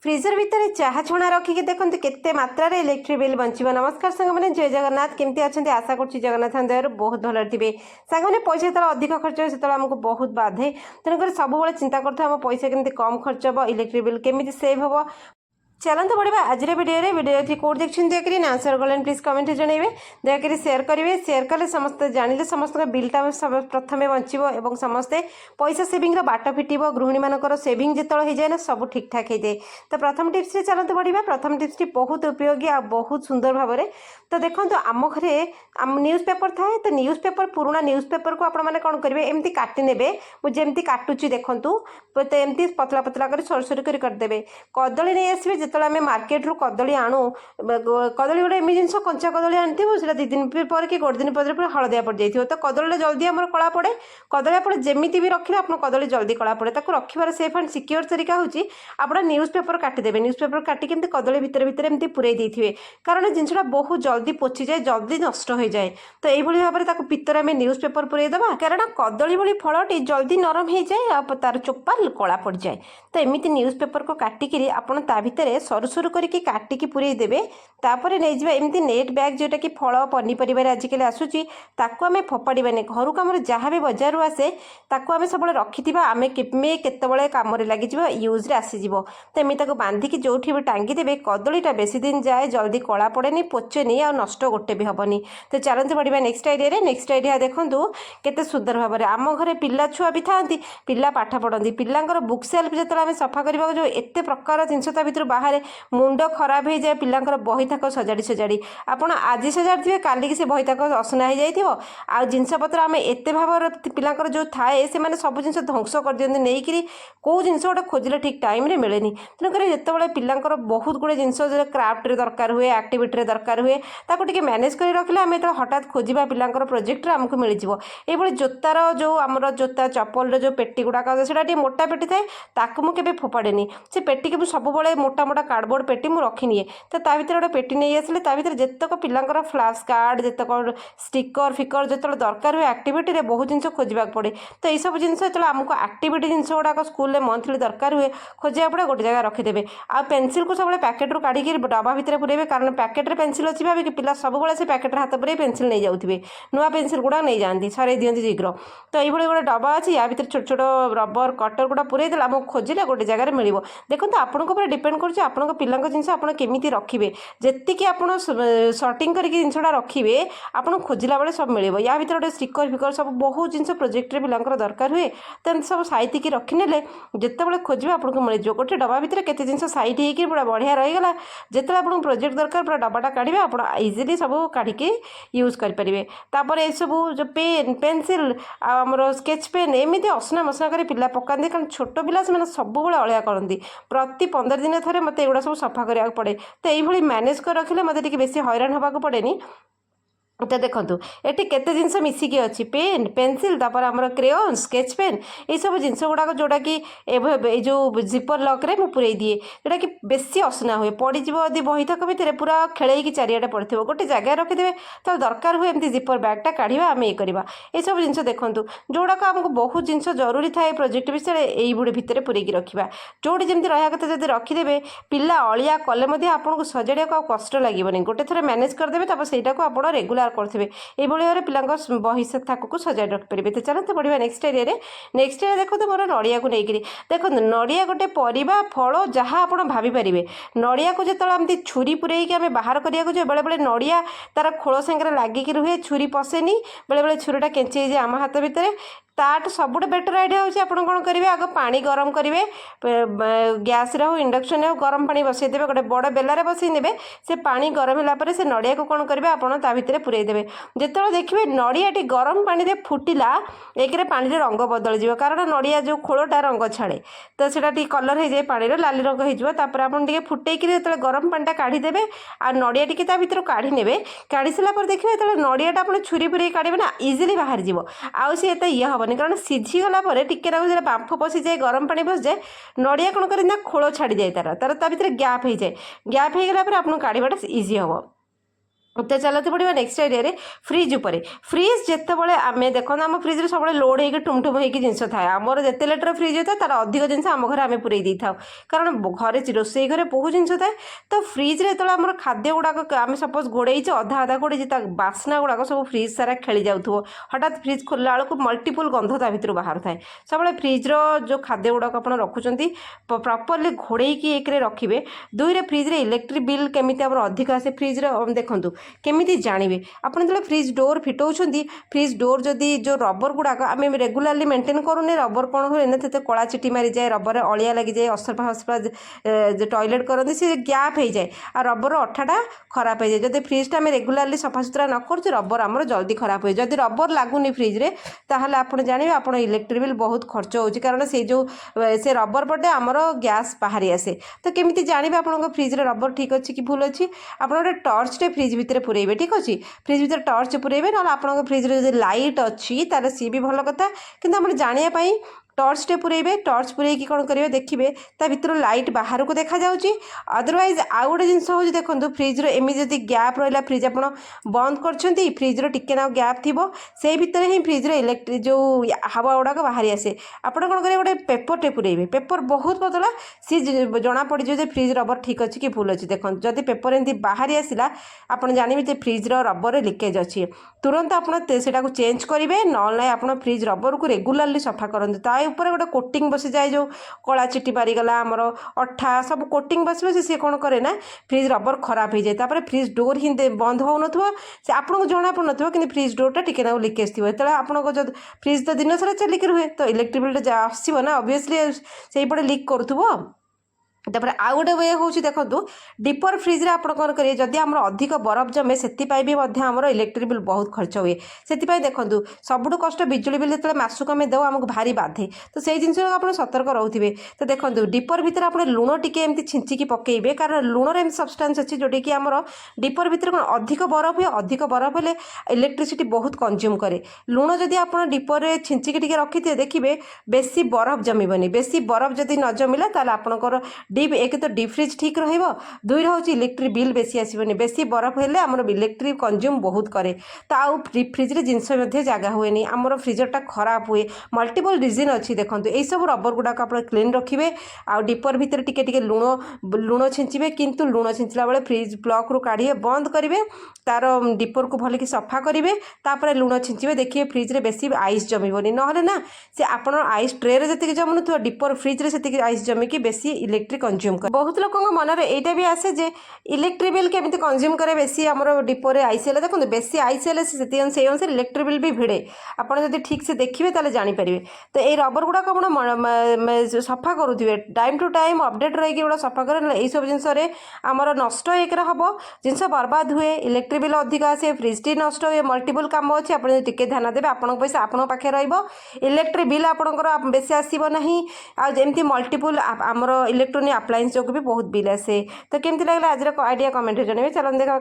Freezer भितर चाहा छणा रखिक देखते केते मात्रा रे इलेक्ट्रिक बिल बंचिबो। नमस्कार सांग मैंने जय जगन्नाथ केमती अच्छा आशा करुँच जगन्नाथ दयार बहुत भल थे सांग मैंने पैसा जो अधिक खर्च हो से आमको बहुत बाधे तेणुकर सब चिंता करता पैसा केमती कम खर्च हम इलेक्ट्रिक बिल केमी सेव हम। चलते बढ़िया आज वीडियो कौट देखते दयाकोरी ना आंसर गले प्लीज कमेंट जनइबे दयाकोरी सेयार करेंगे सेयार कले समस्ते जानिले समस्त बिलटा प्रथम बंचो और समस्ते पैसा सेविंग बाट फिटो गृहिणी मानकर सेविंग जिते हो जाए ना सब ठीक ठाक हो जाए। तो प्रथम टिप्स चलते बढ़िया प्रथम टिप्स बहुत उपयोगी आ बहुत सुंदर भाव में। तो देखो आम घरे न्यूज पेपर थाए तो न्यूज पेपर पुराणा न्यूज पेपर को आपण मैंने कौन करेंगे एमती काटी नेबे मुझे काटुची देखूँ तो एमती पतला पतला कर सर सर करदेवे। कदली नहीं आसवे जो आम मार्केट रू कदली आणु कदली गोटे एम जिन कंचा कदली आनी से 2 दिन पर कि 1 दिन पर पूरा हलदिया पड़ जाए तो कदली जल्दी आम कला पड़े कदली आप जमी भी रखिले आप कदली जल्दी कला पड़े ताको रखिबार सेफ एंड सिक्योर तरीका होची आप न्यूज पेपर काटिदेवे। न्यूज पेपर काटिक कदली भितर भितर एमती पुरई देइथिबे कारण जिनसा बहुत जल्दी पोची जाए जल्दी नष्ट हो जाए। तो यही भाव में भितर आम न्यूज पेपर पुरई देवा कारण कदली भली फलटी जल्दी नरम हो जाए और तार चोपा कला पड़ जाए। तो एमती न्यूज पेपर को काटिक आपड़ ता भितर सरू सरू करके काटिकी पुरई देबे तापर नहीं जाए एमती नेट बैग जोटा कि फल पनीपर आजिकल आसूची ताकू आम फोपाड़ानी घर को आम जहाँ भी बजार आसे ताकू आम सब रखि आम केतबले कम लगे यूज्रे आसीज। तो एमती बांधिकी जो भी टांगी देवे कदलीटा बेसी दिन जाए जल्दी कला पड़ेनि पोचेनि आ नष्ट गोटे भी हेनी। तो चलते बढ़िया नेक्स्ट आइडिया देखूँ केते सुंदर भाव में आम घरे पिला छुआ भी था पिला पाठ पढ़ती पिलांकर बुक सेल्फ जो आम सफा करने जो एत प्रकार जिनस भर बाहर मुंड खराब हो जाए पिलांकर बही थाक सजाड़ी सजाड़ी आपड़ आज सजाड़ी काली से बही थाक असना हो जाइए आ जिनपतर आम एत भाव पिलांकर जो थाए से सब जिन ध्वंस कर दिखते नहीं कौ जिन गोटे खोजिले ठीक टाइम रे मिलेनि। तेणुक जिते पिलांकर बहुत गुड़े जिन क्राफ्ट दरकार हुए एक्टिविटी दरकार हुए ताको टिके मैनेज कर रखिले आम जो हठात खोजा पिलांकर प्रोजेक्ट आमको मिल ये जोतार जो आमर जोता चप्पल जो पेटी गुड़ाक से मोटा पेटी थाए ताकू मुझे फोपाड़ेनि से पेटी के सब मोटा मोटा कार्डबोर्ड पेटी मुझे रखिनिए। तो ता भीतर गोटे पेटी नहीं आसिले ता भीतर जितक पिलांकर फ्लैश कार्ड जितक स्टिकर फिकर जो दरकार हुए एक्टिविटी बहुत जिन खोजा पड़े। तो यह सब जिन जो आमको एक्टिविटी जिन गुड़ाक स्कूल मंथली दरकार हुए खोजा पड़े गोटे जगह रखिदेवे। आ पेनसिल को सब पैकेट रू काढ़ी डबा भितर पुरेबे कारण पैकेट पेनसिल अच्छी भाविक पिला सब से पैकेट हाथ पर पेनसिल नहीं जाऊे नुआ पेनसिल गुड़ा नहीं जाती सर दिखती शीघ्र। तो ये गोटे डबा अच्छी या भर छोट छोट रबर कटर गुड़ा पुरे देला आमको खोजिले गोटे जगह मिल। देखो आपंक डिपेंड कर आपंक पिला जिन आप केमी रखिए जी आप सर्टिंग करके जिनसा रखिए आपको खोजला बेले सब मिले या भर गोटे स्टिकर फिकर सब बहुत जिन प्रोजेक्ट पिलांकर दरकार हुए तो सब साइतिकी रखिने जिते खोजे आपको मिल जाए गोटे डबा भितर केते जिन साइड हो पूरा बढ़िया रहीगला जिते आपको प्रोजेक्ट दरकार पूरा डबाटा काढ़े आप इजिली सब काढ़ी यूज करेंगे। तापर ये सब जो पेन पेनसिल आमर स्केच पेन एमती असना मसना कर पिला पकाते कारण छोट पिला से सब अलिया करती प्रति 15 दिन थे मत एगुड़ा सब सफा करा पड़े। तो ये मैनेज कर रखिले मत बेसी हैरान होगा पड़ेनि। तो देखो ये केते जिनस मिसिकी अच्छी पेन पेनसिल तापर आमर क्रेयन स्केच पेन ये सब जिन गुड़ाक जोटा कि जो जिपर लक्रे मुझे पुरई दिए जोटा कि बेसी असना हुए पड़ज यदि बही थक भितर पूरा खेल चारिआडे पड़े गोटे जगह रखिदे तो दरकार हुए एमती जिपर बैगटा काढ़ा आम ये करवा ये सब जिन देखूँ जोड़ाक आमको बहुत जिन जरूरी थाए प्रोजेक्ट विषय यही बुढ़े भितर पुरैकी रखा जोटी जमी रहा कथा जब रखिदेवे पिला अलिया कले आपको सजाड़ा कष्ट लगे गोटे थर मैनेज करदे सहीटा को आप रेगुलर करेंगे ये भाव पिला बही थाक को सजाई रखिपारे। तो चलते बढ़िया नेक्स्ट एरिया देखो मोर नड़िया को लेकर देखो नड़िया गोटे परिबा फल जहाँ आप भाई नड़िया को जो एमती छुरी पुरैकी आम बाहर करा जो बेले बेले नड़िया तार खोल सांगे लगिक रुहे छुरी पशेनि बेले बेले छुरीटा केंची जाए आम हाथ भितर ताठ सब बेटर आइडिया होची आपण कौन करेंगे आग पानी गरम करेंगे गैस रे हो इंडक्शन हो गरम पानी बसई देवे गोटे बड़ बेलारे बसई नेबे से पानी गरम होला से नड़िया को कौन करेंगे आपण ता भितर पुरई देवे जिते देखिए नड़ियाटी गरम पानी रे फुटिला एक पानी रे रंग बदल जाए कारण नड़िया जो खोलटा रंग छाड़े तो सेटा टी कलर हो जाए पानी रे लाली रंग हो तापर आपण टिके फुटेकी जो गरम पानीटा काढ़ी देवे आ नड़िया टिके ता भितर काढ़ी नेबे काढ़ी सारा पर देखिए जो नड़ियाटा आपण छुरी पुरई काढ़े ना इजिली बाहर जीव आउ सी एत ये हम कारण सीझीगला टिके बांफ पशि जाए गरम पानी बस जाए नड़िया कौन कर खोल छाड़ी जाए तार ता भितर गैप हो जाए गैप हो गला आप काढ़ाटा इजी हम। तो चलते पड़ा नेक्स्ट आइडिया फ्रिज उपर फ्रिज जितेबाला आम देखो आम फ्रिज सब लोड होकर टुमटुम होकर जिन थाए आमर जिते लिटर फ्रिज होता है तार अधिक जिन आम घर आम पूरे दी था कारण घरे रोसई घरे बहुत जिन थाए तो फ्रिज जो आम खाद्य गुड़ाक आम सपोज घोड़े अधा अधा घोड़े बास्ना गुड़ाक सब फ्रिज सारा खेली जाऊ हठात फ्रिज खोलला बेलू मल्टीपल गंध ता भर बाहर थाए सब फ्रिज्र जो खाद्य गुड़ाक आप रखुच्च प्रॉपर्ली घोड़े एक रखिए दुईरे फ्रिज इलेक्ट्रिक बिल केमी अधिक आसे फ्रिज्र देखूँ केमिति जानवे आपड़ जो फ्रिज डोर फिटाऊँ फ्रिज डोर जदि जो रबर गुड़ाक आम रेगुलाली मेंटेन करूने रबर कौन हुए ना तो कला चिटी मारी जाए रबर अलिया लगी जाए असफा हसफा टॉयलेट करते सी गैप हो जाए आ रबर अठाटा खराब हो जाए जब फ्रिजटा आम रेगुलाली सफा सुतरा न कर रबर आमर जल्दी खराब हो जदि रबर लगुनि फ्रिज्रे ताहले आप जानवे आप इलेक्ट्रिक बिल बहुत खर्च हो कारण से जो से रबर पटे आमर गैस बाहरी आसे तो केमिति जानवे आप फ्रिज्रे रबर ठीक अच्छे कि भूल अच्छी आप गोटे टर्चटे फ्रिज भितर पुरेबे ठीक अच्छे फ्रिज भर टर्च पुरेबे ना आप फ्रिज्रे जो लाइट अच्छी तार सी भी भल कथा किंतु आम जानापी टर्चटे पुरेबे टर्च पुरेकी कौन करेंगे देखिए ता भर लाइट बाहर को देखा जाऊँगी अदरवाइज आउ गोटे जिन हूँ देखो फ्रिज्र एमि जदि गैप रहा फ्रिज आप बंद कर फ्रिज्र टिके ना गैप थी से भितर ही फ्रिज्र इलेक्ट्रिक जो हवा गुड़ाक बाहरी आसे आप कौन करेंगे गोटे पेपरटे पुरेबे पेपर बहुत पतला सी जना पड़ जाए फ्रिज रबर ठीक अच्छे कि भूल अच्छी देखो जदि पेपर एमती बाहरी आसला आप जानवे फ्रिज्र रबर लिकेज अच्छी तुरंत आपको चेंज करेंगे ना आप फ्रिज रबर को रेगुलाली सफा करते ऊपर गोटे कोटिंग बसी जाए जो कला चिटी मारीगला आमर अठा सब कोटिंग बस सी कौन करे ना फ्रिज रबर खराब हो जाए फ्रिज डोर ही बंद हो से आपको जना पड़ कि फ्रिज डोरटा टिके ना लिकेज थी जो आपको जब फ्रिज तो दिन सारा चलिक रुहे तो इलेक्ट्रिक बिल आसो ना ऑब्वियसली से पटे लिक करूँ तापर आउ गोटे वे हूँ देखो डीपर फ्रिज्रे आप कौन करेंगे जदि आम अधिक बरफ जमे से भी आमर इलेक्ट्रिक बिल बहुत खर्च हुए से देखो सबुठ कष्ट बिजुली बिल जो मसक आम दे आमको भारी बाधे तो से जिन आप सतर्क रोथे तो देखो डीपर भितर आप लुण टी एमती छिंचिकी पकेबे कारण लुणर एम सब्सटेंस अच्छी जोटा कि आम डीपर भितर कौन अधिक बरफ हुए अधिक बरफ हेले इलेक्ट्रिसिटी बहुत कंज्यूम करे लुण जदि आप डीपर छिंचिकी टी रखिथे देखिए बेसी बरफ जमीबनी बेसी बरफ जदि न जमिला ताल आपंकर डीप एक तो डीप फ्रिज ठीक रुई हूँ इलेक्ट्रिक बिल बेसी आसबनी बेसी बरफ हेले आमर इलेक्ट्रिक कंज्यूम बहुत करे तो आउ फ्रिज्रे जिनस जगह हुए आमर फ्रिजरटा खराब हुए मल्टीपल रिजन अच्छी देखो यही सब रबर गुड़ाक आप क्लीन रखिए आउ डीपर भितर टिके लुण छिंचे किंतु लुण छिंचला बेले फ्रिज प्लग रू काढ़े बंद करेंगे तार डीपर को भल कि सफा करेंगे तापर लुण छिंचे देखिए फ्रिज्रे बेसी आइस जमीबनी ना ना से आप आइस ट्रे जी जमुन डीपर फ्रिज्रे से आइस जमिकी बेसी इलेक्ट्रिक कंज्यूम करे बहुत लोक मन में यहाँ भी आसे जे इलेक्ट्रिक बिल केमी कंज्यूम करे बेसी आमर डीपर आइस हेल्ले देखो बेसी आइस हेल्ले से अनुसार इलेक्ट्रिक बिल भी भिड़े आपड़ जब ठीक से देखिए ताले जानीपारे तो ये रबर गुड़ाक आप सफा करुवे टाइम टू टाइम अपडेट रही गुड़ा सफा करें यही सब जिनस आमर नष्ट एक हम जिनस बर्बाद हुए इलेक्ट्रिक बिल अधिक आसे फ्रिज टी नष्ट हुए मल्टीपल कम अच्छे आप टिके ध्यान देवे आप पैसा आप पाखे इलेक्ट्रिक बिल आपंकर बेसी आसब ना आमती मल्टीपल आमर इलेक्ट्रोनिक अप्लायंस जो भी बहुत बिल आसे तो केमती लगे आज आइडिया कमेंट जनइबे चलन देखा